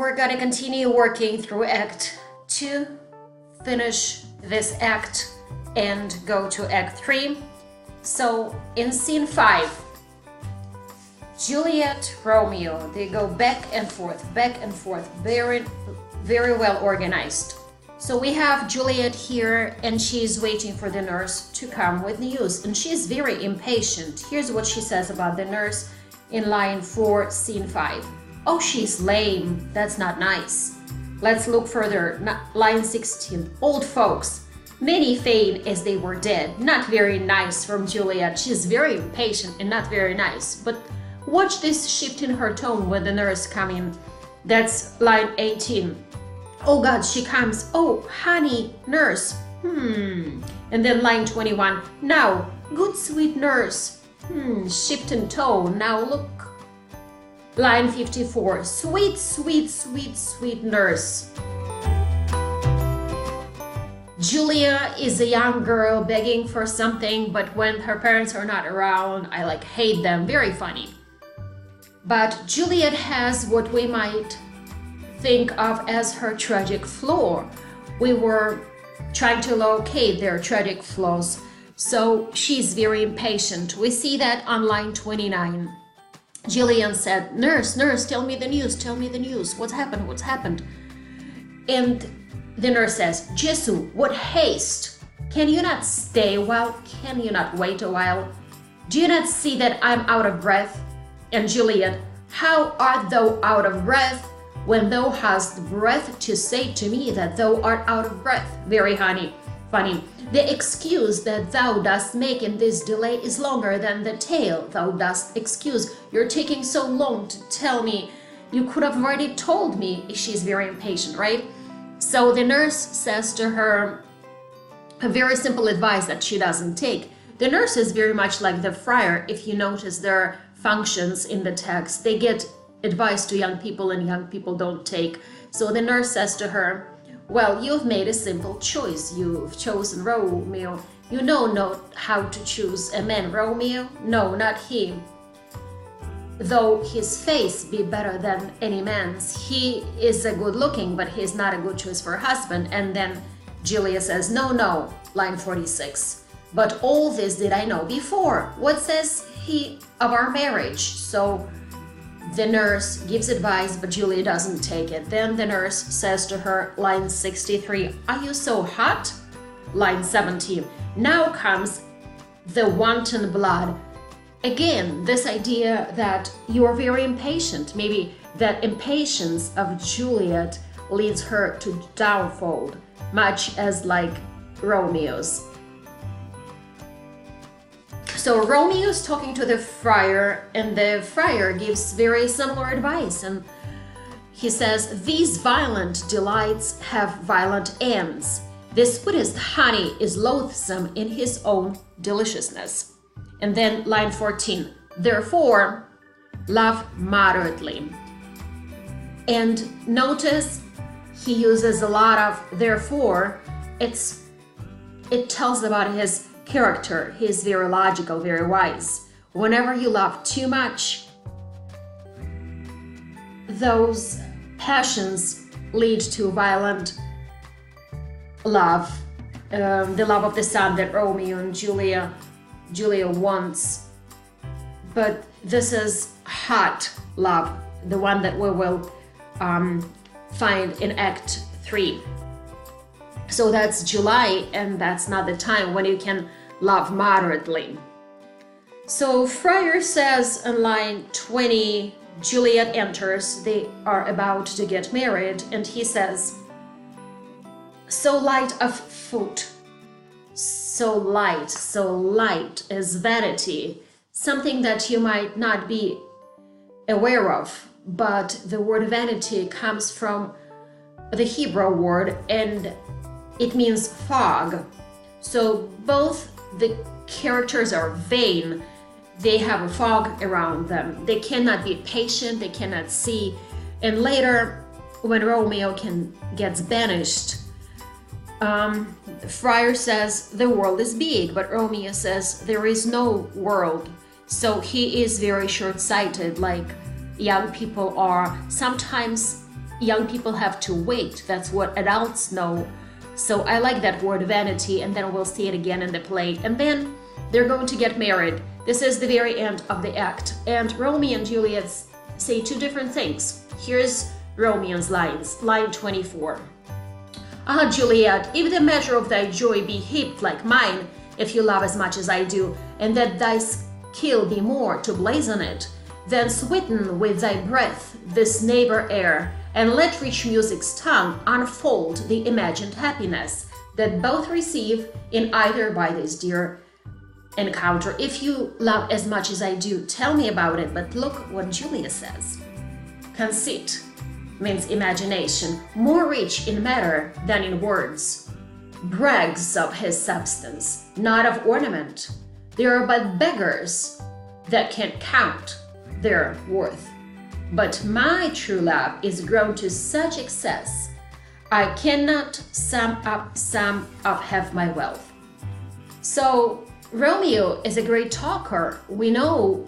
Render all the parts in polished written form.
we're gonna continue working through Act 2, finish this act, and go to Act 3. So in Scene 5, Juliet, Romeo, they go back and forth, very, very well organized. So we have Juliet here, and she's waiting for the nurse to come with news, and she's very impatient. Here's what she says about the nurse in line 4, Scene 5. Oh, she's lame. That's not nice. Let's look further. Line 16. Old folks. Many feign as they were dead. Not very nice from Juliet. She's very impatient and not very nice. But watch this shift in her tone when the nurse comes in. That's line 18. Oh God, she comes. Oh, honey, nurse. And then line 21. Now, good sweet nurse. Shift in tone. Now look. Line 54. Sweet, sweet, sweet, sweet nurse. Julia is a young girl begging for something, but when her parents are not around, I hate them. Very funny. But Juliet has what we might think of as her tragic flaw. We were trying to locate their tragic flaws. So she's very impatient. We see that on line 29. Jillian said, nurse, tell me the news, what's happened? And the nurse says, Jesu, what haste? Can you not stay a while? Can you not wait a while? Do you not see that I'm out of breath? And Juliet, how art thou out of breath, when thou hast breath to say to me that thou art out of breath? Very funny. The excuse that thou dost make in this delay is longer than the tale thou dost excuse. You're taking so long to tell me. You could have already told me. She's very impatient, right? So the nurse says to her a very simple advice that she doesn't take. The nurse is very much like the friar. If you notice their functions in the text, they get advice to young people and young people don't take. So the nurse says to her, well, you've made a simple choice. You've chosen Romeo. You know not how to choose a man, Romeo? No, not he. Though his face be better than any man's, he is a good looking, but he's not a good choice for a husband. And then Julia says, no, line 46. But all this did I know before. What says he of our marriage? So the nurse gives advice, but Julia doesn't take it. Then the nurse says to her, line 63, are you so hot? Line 17, now comes the wanton blood. Again, this idea that you are very impatient. Maybe that impatience of Juliet leads her to downfall, much as like Romeo's. So Romeo is talking to the friar, and the friar gives very similar advice, and he says, these violent delights have violent ends. The sweetest honey is loathsome in his own deliciousness. And then line 14, therefore, love moderately. And notice he uses a lot of therefore. It tells about his character. He's very logical, very wise. Whenever you love too much, those passions lead to violent love. The love of the son that Romeo and Julia wants. But this is hot love, the one that we will find in Act 3. So that's July, and that's not the time when you can love moderately. So Friar says in line 20, Juliet enters, they are about to get married, and he says, so light of foot, so light is vanity, something that you might not be aware of, but the word vanity comes from the Hebrew word, and it means fog. So both the characters are vain. They have a fog around them. They cannot be patient, they cannot see. And later, when Romeo gets banished, Friar says the world is big, but Romeo says there is no world. So he is very short-sighted, like young people are. Sometimes young people have to wait. That's what adults know. So I like that word vanity, and then we'll see it again in the play. And then they're going to get married. This is the very end of the act. And Romeo and Juliet say two different things. Here's Romeo's lines. Line 24. Ah, Juliet, if the measure of thy joy be heaped like mine, if you love as much as I do, and that thy skill be more to blazon it, then sweeten with thy breath this neighbor air, and let rich music's tongue unfold the imagined happiness that both receive in either by this dear encounter. If you love as much as I do, tell me about it. But look what Julia says. Conceit means imagination, more rich in matter than in words, brags of his substance, not of ornament. They are but beggars that can't count their worth. But my true love is grown to such excess, I cannot sum up half my wealth. So Romeo is a great talker. We know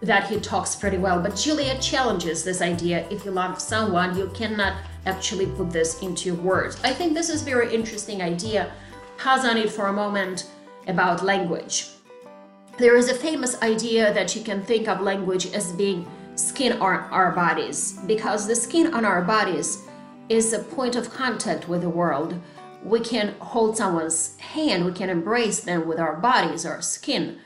that he talks pretty well, but Juliet challenges this idea. If you love someone, you cannot actually put this into words. I think this is a very interesting idea. Pause on it for a moment about language. There is a famous idea that you can think of language as being skin on our bodies, because the skin on our bodies is a point of contact with the world. We can hold someone's hand, we can embrace them with our bodies, our skin.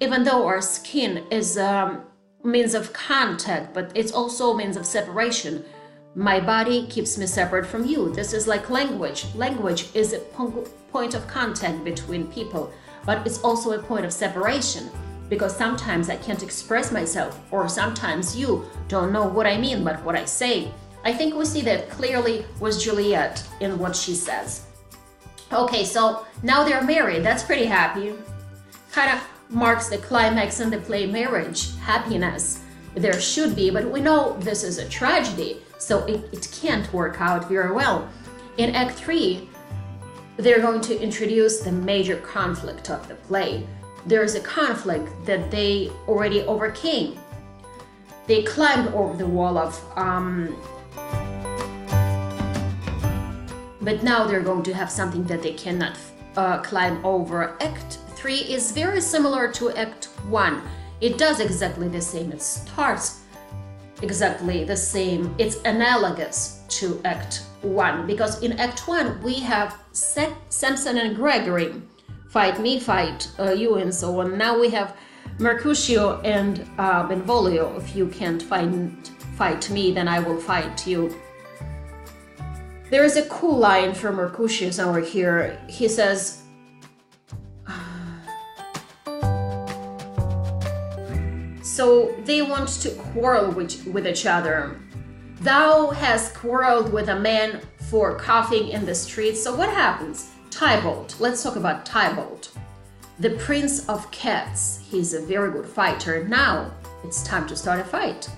Even though our skin is a means of contact, but it's also a means of separation. My body keeps me separate from you. This is like language. Language is a point of contact between people, but it's also a point of separation, because sometimes I can't express myself, or sometimes you don't know what I mean but what I say. I think we see that clearly with Juliet in what she says. Okay, so now they're married. That's pretty happy. Kind of marks the climax in the play marriage, happiness. There should be, but we know this is a tragedy, so it can't work out very well. In Act 3, they're going to introduce the major conflict of the play. There's a conflict that they already overcame. They climbed over the wall of but now they're going to have something that they cannot climb over. Act 3 is very similar to Act 1. It does exactly the same. It starts exactly the same. It's analogous to Act 1, because in Act 1 we have Samson and Gregory, fight me, fight you, and so on. Now we have Mercutio and Benvolio. If you can't fight me, then I will fight you. There is a cool line from Mercutio over here. He says, so they want to quarrel with each other. Thou hast quarreled with a man for coughing in the street. So what happens? Tybalt. Let's talk about Tybalt. The Prince of Cats. He's a very good fighter. Now it's time to start a fight.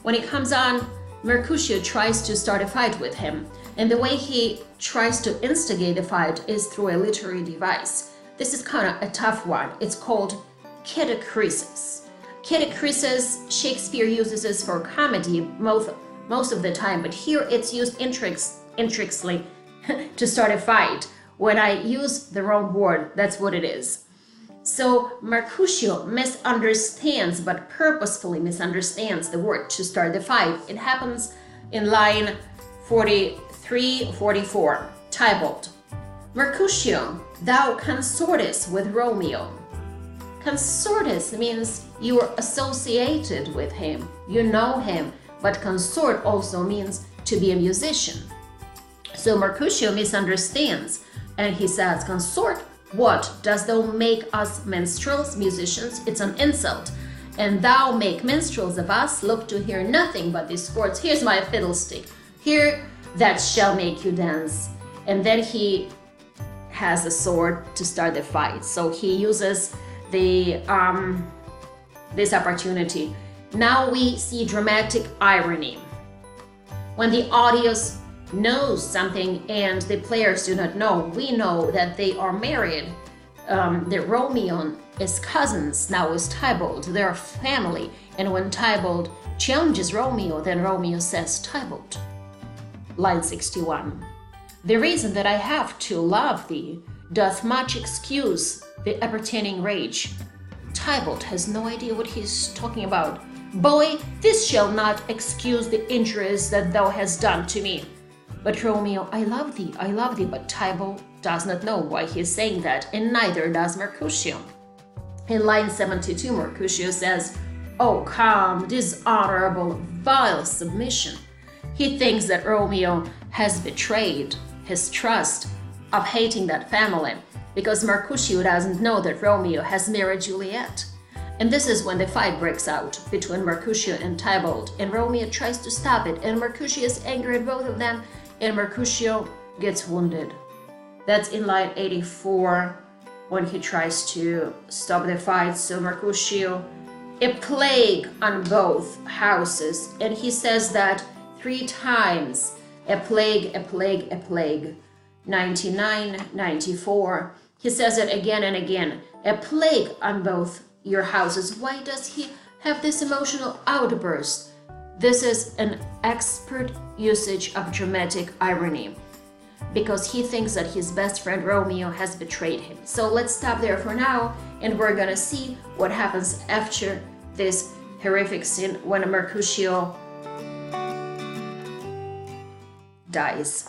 When it comes on, Mercutio tries to start a fight with him. And the way he tries to instigate the fight is through a literary device. This is kind of a tough one. It's called catachresis. Catachresis, Shakespeare uses this for comedy most of the time, but here it's used intricately to start a fight. When I use the wrong word, that's what it is. So Mercutio misunderstands, but purposefully misunderstands the word to start the fight. It happens in line 43-44. Tybalt. Mercutio, thou consortest with Romeo. Consortest means you are associated with him, you know him, but consort also means to be a musician. So Mercutio misunderstands, and he says, consort, what? Dost thou make us minstrels, musicians? It's an insult. And thou make minstrels of us, look to hear nothing but discords. Here's my fiddlestick. Here, that shall make you dance. And then he has a sword to start the fight. So he uses the this opportunity. Now we see dramatic irony. When the audience knows something and the players do not know, we know that they are married. That Romeo is cousins now with Tybalt. They're family. And when Tybalt challenges Romeo, then Romeo says, Tybalt, Line 61. The reason that I have to love thee doth much excuse the appertaining rage. Tybalt has no idea what he's talking about. Boy, this shall not excuse the injuries that thou hast done to me. But Romeo, I love thee, but Tybalt does not know why he is saying that, and neither does Mercutio. In line 72, Mercutio says, "Oh, come, dishonorable, vile submission." He thinks that Romeo has betrayed his trust of hating that family, because Mercutio doesn't know that Romeo has married Juliet. And this is when the fight breaks out between Mercutio and Tybalt, and Romeo tries to stop it, and Mercutio is angry at both of them, and Mercutio gets wounded. That's in line 84 when he tries to stop the fight. So Mercutio, a plague on both houses, and he says that 3 times. A plague, a plague, a plague. 99, 94. He says it again and again. A plague on both your houses. Why does he have this emotional outburst? This is an expert usage of dramatic irony, because he thinks that his best friend Romeo has betrayed him. So let's stop there for now, and we're gonna see what happens after this horrific scene when Mercutio dies.